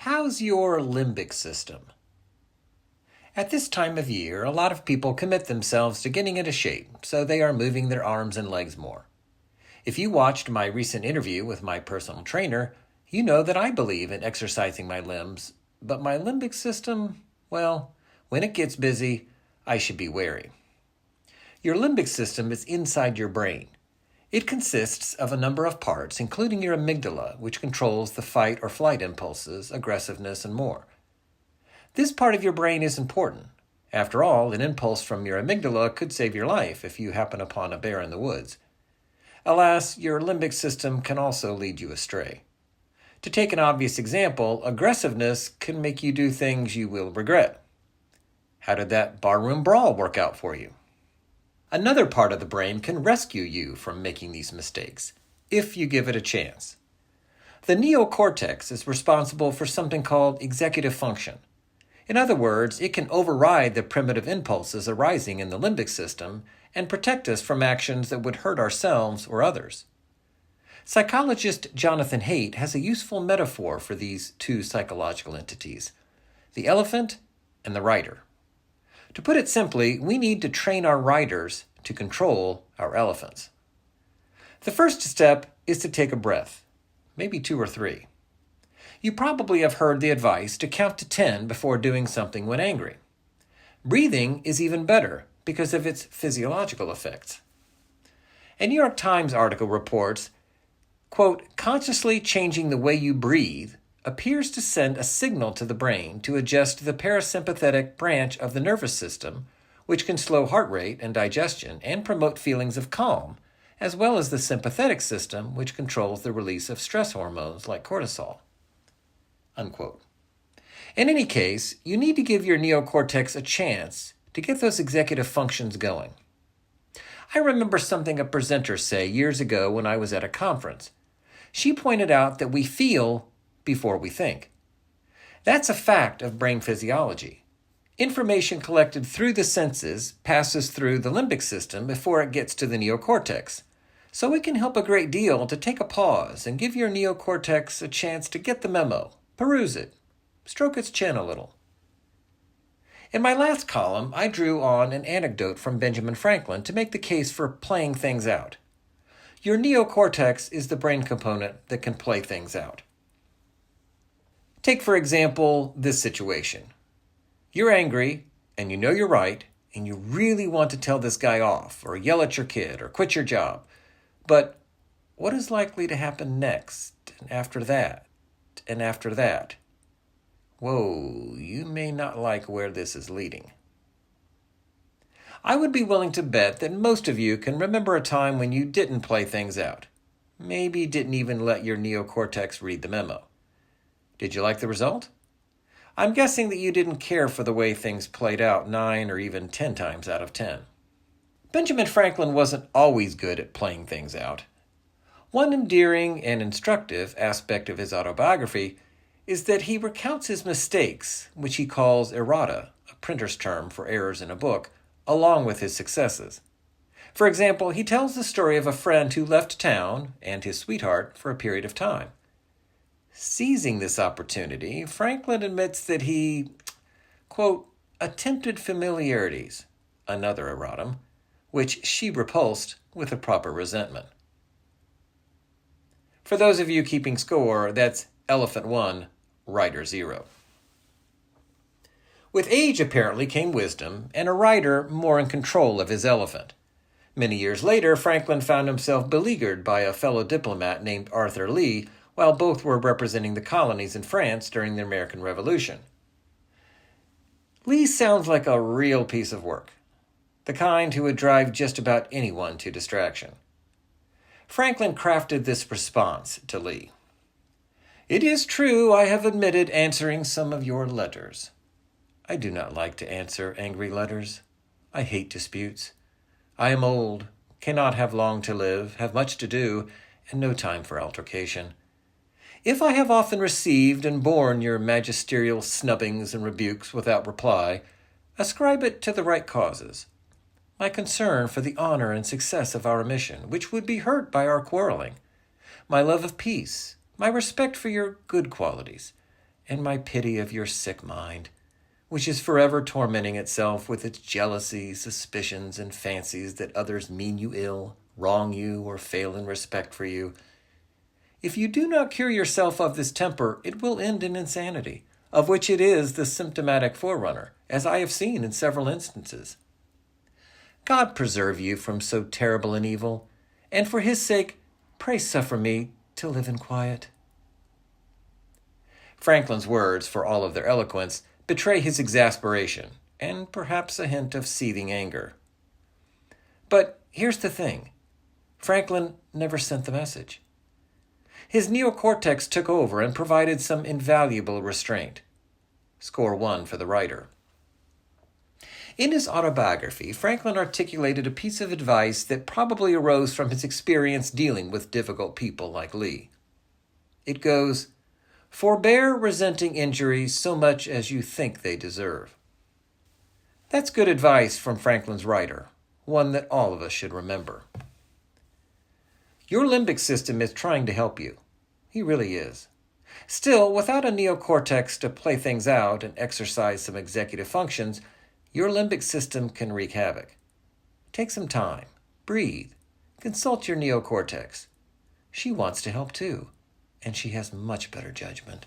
How's your limbic system? At this time of year, a lot of people commit themselves to getting into shape, so they are moving their arms and legs more. If you watched my recent interview with my personal trainer, you know that I believe in exercising my limbs, but my limbic system, well, when it gets busy, I should be wary. Your limbic system is inside your brain. It consists of a number of parts, including your amygdala, which controls the fight or flight impulses, aggressiveness, and more. This part of your brain is important. After all, an impulse from your amygdala could save your life if you happen upon a bear in the woods. Alas, your limbic system can also lead you astray. To take an obvious example, aggressiveness can make you do things you will regret. How did that barroom brawl work out for you? Another part of the brain can rescue you from making these mistakes, if you give it a chance. The neocortex is responsible for something called executive function. In other words, it can override the primitive impulses arising in the limbic system and protect us from actions that would hurt ourselves or others. Psychologist Jonathan Haidt has a useful metaphor for these two psychological entities, the elephant and the rider. To put it simply, we need to train our riders to control our elephants. The first step is to take a breath, maybe 2 or 3. You probably have heard the advice to count to 10 before doing something when angry. Breathing is even better because of its physiological effects. A New York Times article reports, quote, consciously changing the way you breathe appears to send a signal to the brain to adjust the parasympathetic branch of the nervous system, which can slow heart rate and digestion and promote feelings of calm, as well as the sympathetic system, which controls the release of stress hormones like cortisol. Unquote. In any case, you need to give your neocortex a chance to get those executive functions going. I remember something a presenter said years ago when I was at a conference. She pointed out that we feel before we think. That's a fact of brain physiology. Information collected through the senses passes through the limbic system before it gets to the neocortex. So it can help a great deal to take a pause and give your neocortex a chance to get the memo, peruse it, stroke its chin a little. In my last column, I drew on an anecdote from Benjamin Franklin to make the case for playing things out. Your neocortex is the brain component that can play things out. Take, for example, this situation. You're angry, and you know you're right, and you really want to tell this guy off, or yell at your kid, or quit your job. But what is likely to happen next, and after that, and after that? Whoa, you may not like where this is leading. I would be willing to bet that most of you can remember a time when you didn't play things out. Maybe didn't even let your neocortex read the memo. Did you like the result? I'm guessing that you didn't care for the way things played out 9 or even 10 times out of 10. Benjamin Franklin wasn't always good at playing things out. One endearing and instructive aspect of his autobiography is that he recounts his mistakes, which he calls errata, a printer's term for errors in a book, along with his successes. For example, he tells the story of a friend who left town and his sweetheart for a period of time. Seizing this opportunity, Franklin admits that he, quote, attempted familiarities, another erratum, which she repulsed with a proper resentment. For those of you keeping score, that's Elephant 1, Rider 0. With age apparently came wisdom, and a rider more in control of his elephant. Many years later, Franklin found himself beleaguered by a fellow diplomat named Arthur Lee, while both were representing the colonies in France during the American Revolution. Lee sounds like a real piece of work, the kind who would drive just about anyone to distraction. Franklin crafted this response to Lee. It is true I have omitted answering some of your letters. I do not like to answer angry letters. I hate disputes. I am old, cannot have long to live, have much to do, and no time for altercation. If I have often received and borne your magisterial snubbings and rebukes without reply, ascribe it to the right causes. My concern for the honor and success of our mission, which would be hurt by our quarreling, my love of peace, my respect for your good qualities, and my pity of your sick mind, which is forever tormenting itself with its jealousies, suspicions, and fancies that others mean you ill, wrong you, or fail in respect for you. If you do not cure yourself of this temper, it will end in insanity, of which it is the symptomatic forerunner, as I have seen in several instances. God preserve you from so terrible an evil, and for his sake, pray suffer me to live in quiet. Franklin's words, for all of their eloquence, betray his exasperation, and perhaps a hint of seething anger. But here's the thing. Franklin never sent the message. His neocortex took over and provided some invaluable restraint. Score 1 for the writer. In his autobiography, Franklin articulated a piece of advice that probably arose from his experience dealing with difficult people like Lee. It goes, "Forbear resenting injuries so much as you think they deserve." That's good advice from Franklin's writer, one that all of us should remember. Your limbic system is trying to help you. He really is. Still, without a neocortex to play things out and exercise some executive functions, your limbic system can wreak havoc. Take some time, breathe, consult your neocortex. She wants to help too, and she has much better judgment.